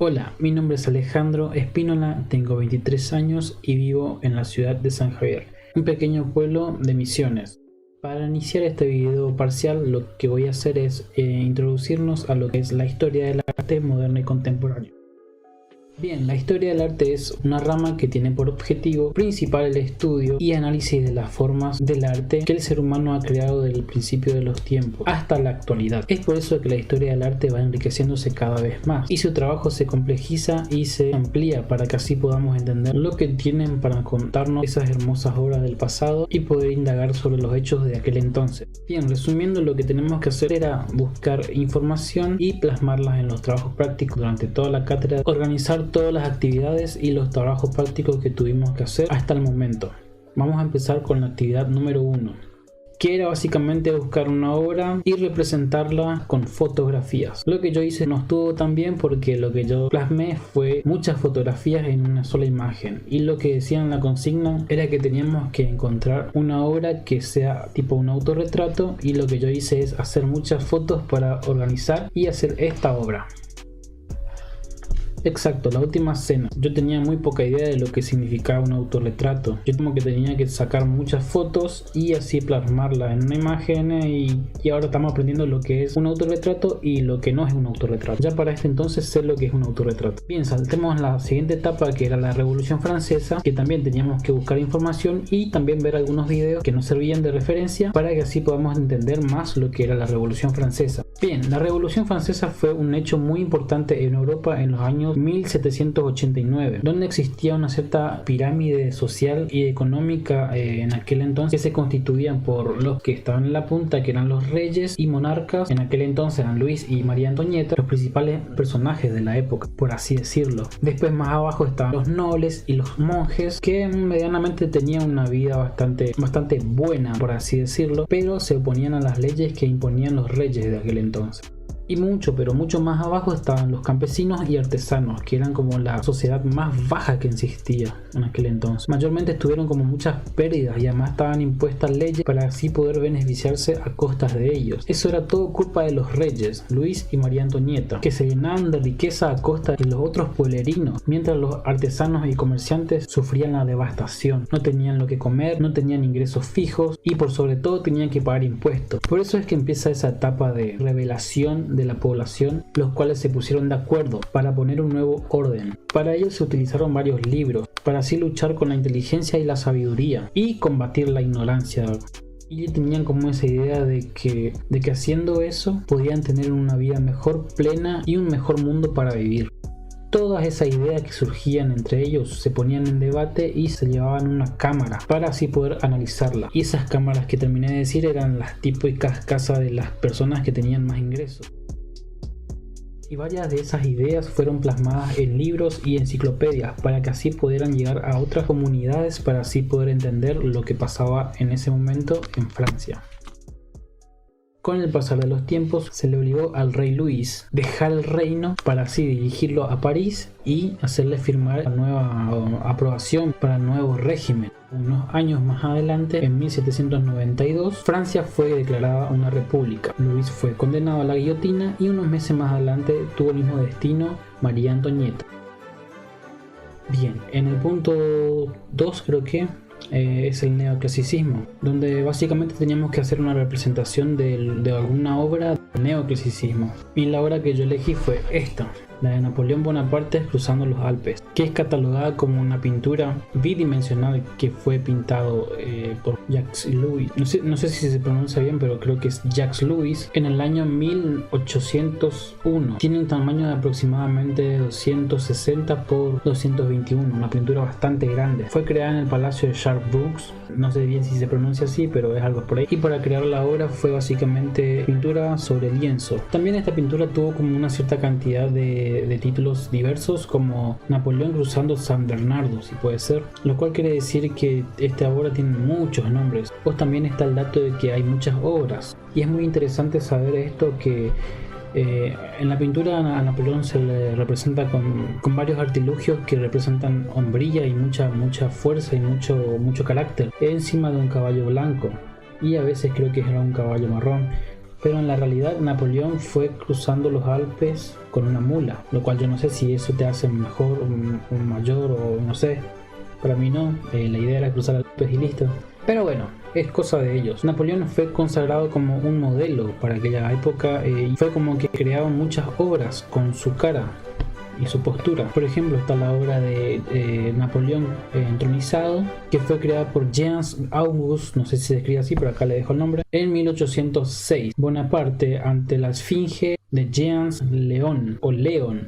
Hola, mi nombre es Alejandro Espínola, tengo 23 años y vivo en la ciudad de San Javier, un pequeño pueblo de Misiones. Para iniciar este video parcial lo que voy a hacer es introducirnos a lo que es la historia del arte moderno y contemporáneo. Bien, la historia del arte es una rama que tiene por objetivo principal el estudio y análisis de las formas del arte que el ser humano ha creado desde el principio de los tiempos hasta la actualidad. Es por eso que la historia del arte va enriqueciéndose cada vez más y su trabajo se complejiza y se amplía para que así podamos entender lo que tienen para contarnos esas hermosas obras del pasado y poder indagar sobre los hechos de aquel entonces. Bien, resumiendo, lo que tenemos que hacer era buscar información y plasmarlas en los trabajos prácticos durante toda la cátedra, organizar todas las actividades y los trabajos prácticos que tuvimos que hacer hasta el momento. Vamos a empezar con la actividad número 1, que era básicamente buscar una obra y representarla con fotografías. Lo que yo hice no estuvo tan bien porque lo que yo plasmé fue muchas fotografías en una sola imagen, y lo que decía en la consigna era que teníamos que encontrar una obra que sea tipo un autorretrato, y lo que yo hice es hacer muchas fotos para organizar y hacer esta obra. Exacto, la última cena. Yo tenía muy poca idea de lo que significaba un autorretrato. Yo como que tenía que sacar muchas fotos y así plasmarlas en una imagen, y ahora estamos aprendiendo lo que es un autorretrato y lo que no es un autorretrato. Ya para este entonces sé lo que es un autorretrato. Bien, saltemos a la siguiente etapa, que era la Revolución Francesa, que también teníamos que buscar información y también ver algunos videos que nos servían de referencia para que así podamos entender más lo que era la Revolución Francesa. Bien, la Revolución Francesa fue un hecho muy importante en Europa en los años 1789, donde existía una cierta pirámide social y económica en aquel entonces, que se constituían por los que estaban en la punta, que eran los reyes y monarcas. En aquel entonces eran Luis y María Antonieta, los principales personajes de la época, por así decirlo. Después más abajo estaban los nobles y los monjes, que medianamente tenían una vida bastante buena, por así decirlo, pero se oponían a las leyes que imponían los reyes de aquel entonces. Y pero mucho más abajo estaban los campesinos y artesanos, que eran como la sociedad más baja que existía en aquel entonces. Mayormente tuvieron como muchas pérdidas y además estaban impuestas leyes para así poder beneficiarse a costas de ellos. Eso era todo culpa de los reyes, Luis y María Antonieta, que se llenaban de riqueza a costa de los otros pueblerinos, mientras los artesanos y comerciantes sufrían la devastación. No tenían lo que comer, no tenían ingresos fijos y por sobre todo tenían que pagar impuestos. Por eso es que empieza esa etapa de revelación de la población, los cuales se pusieron de acuerdo para poner un nuevo orden. Para ello se utilizaron varios libros, para así luchar con la inteligencia y la sabiduría y combatir la ignorancia. Y tenían como esa idea de que haciendo eso podían tener una vida mejor, plena, y un mejor mundo para vivir. Todas esas ideas que surgían entre ellos se ponían en debate y se llevaban a una cámara para así poder analizarla. Y esas cámaras que terminé de decir eran las típicas casas de las personas que tenían más ingresos. Y varias de esas ideas fueron plasmadas en libros y enciclopedias para que así pudieran llegar a otras comunidades, para así poder entender lo que pasaba en ese momento en Francia. Con el pasar de los tiempos se le obligó al rey Luis dejar el reino para así dirigirlo a París y hacerle firmar la nueva aprobación para el nuevo régimen. Unos años más adelante, en 1792, Francia fue declarada una república. Luis fue condenado a la guillotina y unos meses más adelante tuvo el mismo destino María Antonieta. Bien, en el punto 2 creo que es el neoclasicismo, donde básicamente teníamos que hacer una representación de alguna obra del neoclasicismo, y la obra que yo elegí fue esta, la de Napoleón Bonaparte cruzando los Alpes, que es catalogada como una pintura bidimensional que fue pintado por Jacques Louis. No sé si se pronuncia bien, pero creo que es Jacques Louis, en el año 1801. Tiene un tamaño de aproximadamente 260 por 221, una pintura bastante grande. Fue creada en el Palacio de Charles-Brooks, no sé bien si se pronuncia así, pero es algo por ahí. Y para crear la obra fue básicamente pintura sobre lienzo. También esta pintura tuvo como una cierta cantidad de títulos diversos, como Napoleón cruzando San Bernardo, si puede ser, lo cual quiere decir que esta obra tiene muchos nombres. Pues también está el dato de que hay muchas obras, y es muy interesante saber esto, que en la pintura a Napoleón se le representa con varios artilugios que representan hombría y mucha fuerza y mucho carácter, encima de un caballo blanco, y a veces creo que era un caballo marrón. pero en la realidad Napoleón fue cruzando los Alpes con una mula, lo cual yo no sé si eso te hace mejor, un mayor o no sé. Para mí no, la idea era cruzar Alpes y listo. Pero bueno, es cosa de ellos. Napoleón fue consagrado como un modelo para aquella época y fue como que creaba muchas obras con su cara y su postura. Por ejemplo, está la obra de Napoleón entronizado, que fue creada por Jean-Auguste, no sé si se escribe así, pero acá le dejo el nombre, en 1806. Bonaparte ante la Esfinge de Jean León.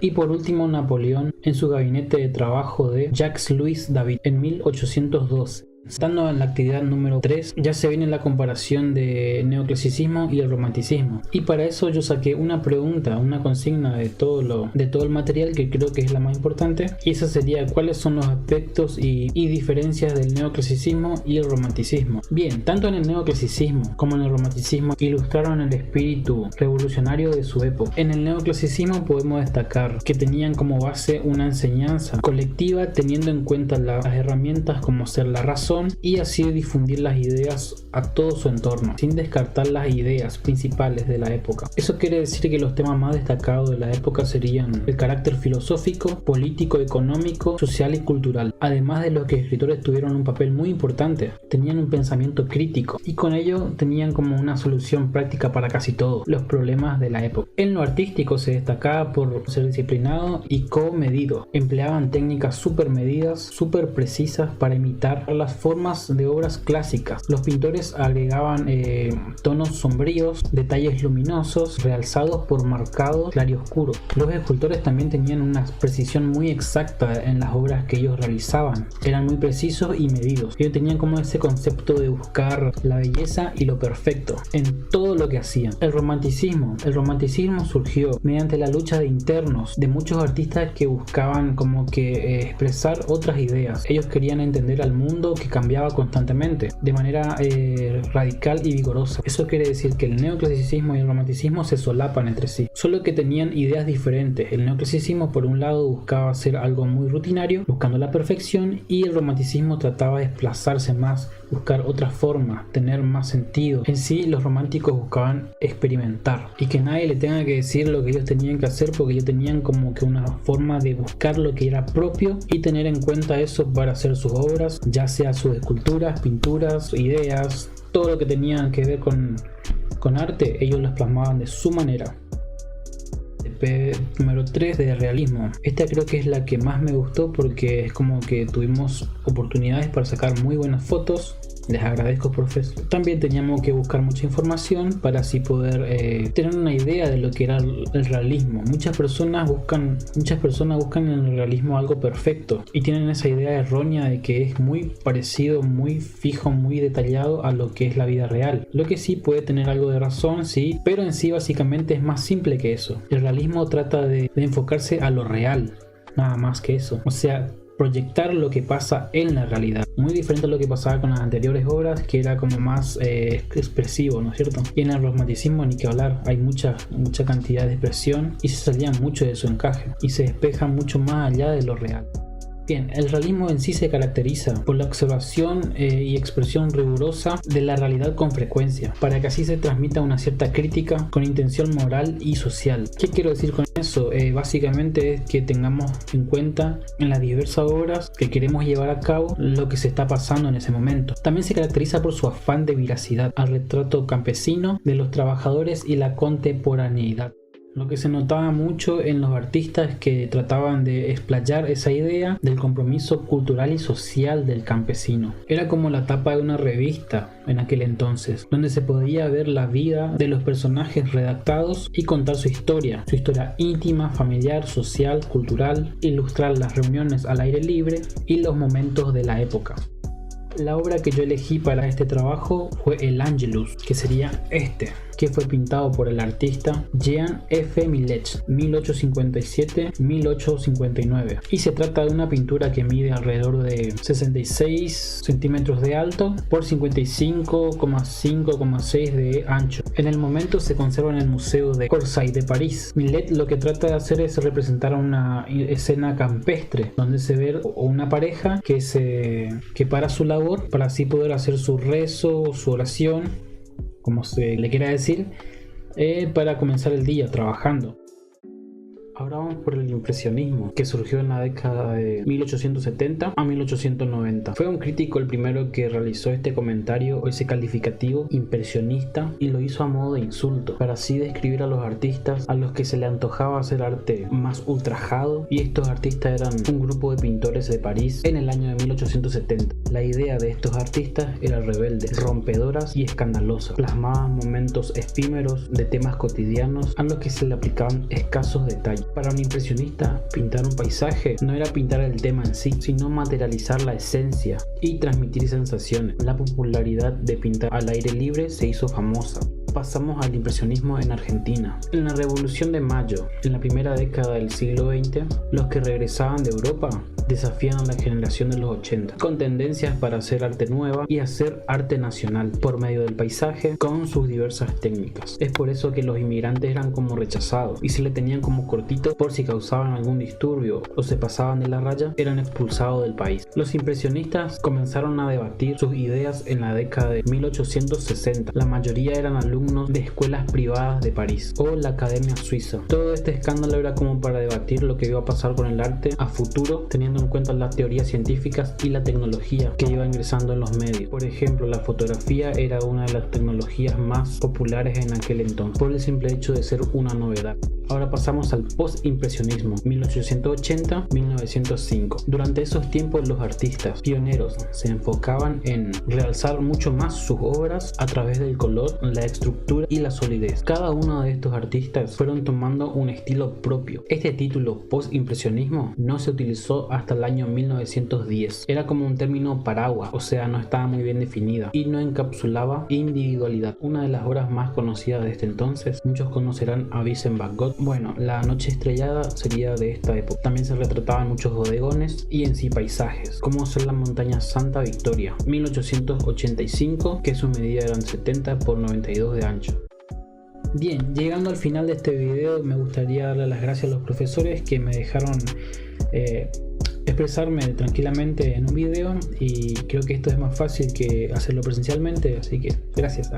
Y por último, Napoleón en su gabinete de trabajo de Jacques-Louis David en 1812. Estando en la actividad número 3, ya se viene la comparación de neoclasicismo y el romanticismo. Y para eso yo saqué una pregunta, una consigna de todo el material, que creo que es la más importante. Y esa sería: ¿cuáles son los aspectos y diferencias del neoclasicismo y el romanticismo? Bien, tanto en el neoclasicismo como en el romanticismo ilustraron el espíritu revolucionario de su época. En el neoclasicismo podemos destacar que tenían como base una enseñanza colectiva, teniendo en cuenta las herramientas como ser la razón, y así difundir las ideas a todo su entorno, sin descartar las ideas principales de la época. Eso quiere decir que los temas más destacados de la época serían el carácter filosófico, político, económico, social y cultural. Además de los que escritores tuvieron un papel muy importante, tenían un pensamiento crítico y con ello tenían como una solución práctica para casi todos los problemas de la época. En lo artístico se destacaba por ser disciplinado y comedido. Empleaban técnicas súper medidas, súper precisas para imitar las formas de obras clásicas. Los pintores agregaban tonos sombríos, detalles luminosos, realzados por marcados claroscuros. Los escultores también tenían una precisión muy exacta en las obras que ellos realizaban. Eran muy precisos y medidos. Ellos tenían como ese concepto de buscar la belleza y lo perfecto en todo lo que hacían. El romanticismo surgió mediante la lucha de internos de muchos artistas que buscaban como que expresar otras ideas. Ellos querían entender al mundo que cambiaba constantemente de manera radical y vigorosa. Eso quiere decir que el neoclasicismo y el romanticismo se solapan entre sí, solo que tenían ideas diferentes. El neoclasicismo por un lado buscaba hacer algo muy rutinario, buscando la perfección, y el romanticismo trataba de desplazarse más, buscar otras formas, tener más sentido. En sí, los románticos buscaban experimentar y que nadie le tenga que decir lo que ellos tenían que hacer, porque ellos tenían como que una forma de buscar lo que era propio y tener en cuenta eso para hacer sus obras, ya sea sus esculturas, pinturas, ideas, todo lo que tenía que ver con arte. Ellos las plasmaban de su manera. Número 3 de realismo. Esta creo que es la que más me gustó, porque es como que tuvimos oportunidades para sacar muy buenas fotos. Les agradezco, profesor. También teníamos que buscar mucha información para así poder tener una idea de lo que era el realismo. Muchas personas buscan en el realismo algo perfecto y tienen esa idea errónea de que es muy parecido, muy fijo, muy detallado a lo que es la vida real. Lo que sí puede tener algo de razón, sí, pero en sí básicamente es más simple que eso. El realismo trata de enfocarse a lo real, nada más que eso. O sea, proyectar lo que pasa en la realidad, muy diferente a lo que pasaba con las anteriores obras, que era como más expresivo, ¿no es cierto? Y en el romanticismo ni que hablar, hay mucha cantidad de expresión y se salía mucho de su encaje y se despeja mucho más allá de lo real. Bien, el realismo en sí se caracteriza por la observación y expresión rigurosa de la realidad con frecuencia, para que así se transmita una cierta crítica con intención moral y social. ¿Qué quiero decir con eso? Básicamente es que tengamos en cuenta en las diversas obras que queremos llevar a cabo lo que se está pasando en ese momento. También se caracteriza por su afán de veracidad al retrato campesino de los trabajadores y la contemporaneidad. Lo que se notaba mucho en los artistas es que trataban de explayar esa idea del compromiso cultural y social del campesino. Era como la tapa de una revista en aquel entonces, donde se podía ver la vida de los personajes redactados y contar su historia íntima, familiar, social, cultural, ilustrar las reuniones al aire libre y los momentos de la época. La obra que yo elegí para este trabajo fue el Angelus, que sería que fue pintado por el artista Jean F. Millet, 1857-1859, y se trata de una pintura que mide alrededor de 66 centímetros de alto por 55,5,6 de ancho. En el momento se conserva en el Museo de Orsay de París. Millet lo que trata de hacer es representar una escena campestre donde se ve una pareja que para su labor para así poder hacer su rezo, su oración, como se le quiera decir, para comenzar el día trabajando. Ahora vamos por el impresionismo, que surgió en la década de 1870 a 1890. Fue un crítico el primero que realizó este comentario o ese calificativo impresionista, y lo hizo a modo de insulto, para así describir a los artistas a los que se le antojaba hacer arte más ultrajado, y estos artistas eran un grupo de pintores de París en el año de 1870. La idea de estos artistas era rebelde, rompedoras y escandalosa. Plasmaban momentos efímeros de temas cotidianos a los que se le aplicaban escasos detalles. Para un impresionista, pintar un paisaje no era pintar el tema en sí, sino materializar la esencia y transmitir sensaciones. La popularidad de pintar al aire libre se hizo famosa. Pasamos al impresionismo en Argentina. En la Revolución de Mayo, en la primera década del siglo XX, los que regresaban de Europa desafían a la generación de los 80, con tendencias para hacer arte nueva y hacer arte nacional por medio del paisaje con sus diversas técnicas. Es por eso que los inmigrantes eran como rechazados y se le tenían como cortitos por si causaban algún disturbio o se pasaban de la raya, eran expulsados del país. Los impresionistas comenzaron a debatir sus ideas en la década de 1860. La mayoría eran alumnos de escuelas privadas de París o la Academia Suiza. Todo este escándalo era como para debatir lo que iba a pasar con el arte a futuro, teniendo en cuenta las teorías científicas y la tecnología que iba ingresando en los medios. Por ejemplo, la fotografía era una de las tecnologías más populares en aquel entonces, por el simple hecho de ser una novedad. Ahora pasamos al post-impresionismo, 1880-1905. Durante esos tiempos los artistas pioneros se enfocaban en realzar mucho más sus obras a través del color, la estructura y la solidez. Cada uno de estos artistas fueron tomando un estilo propio. Este título post-impresionismo no se utilizó hasta el año 1910. Era como un término paraguas, o sea, no estaba muy bien definida y no encapsulaba individualidad. Una de las obras más conocidas de este entonces, muchos conocerán a Vincent Van Gogh. Bueno, La Noche Estrellada sería de esta época. También se retrataban muchos bodegones y en sí paisajes, como ser la montaña Santa Victoria, 1885, que su medida eran 70 por 92 de ancho. Bien, llegando al final de este video, me gustaría darle las gracias a los profesores que me dejaron expresarme tranquilamente en un video, y creo que esto es más fácil que hacerlo presencialmente, así que gracias.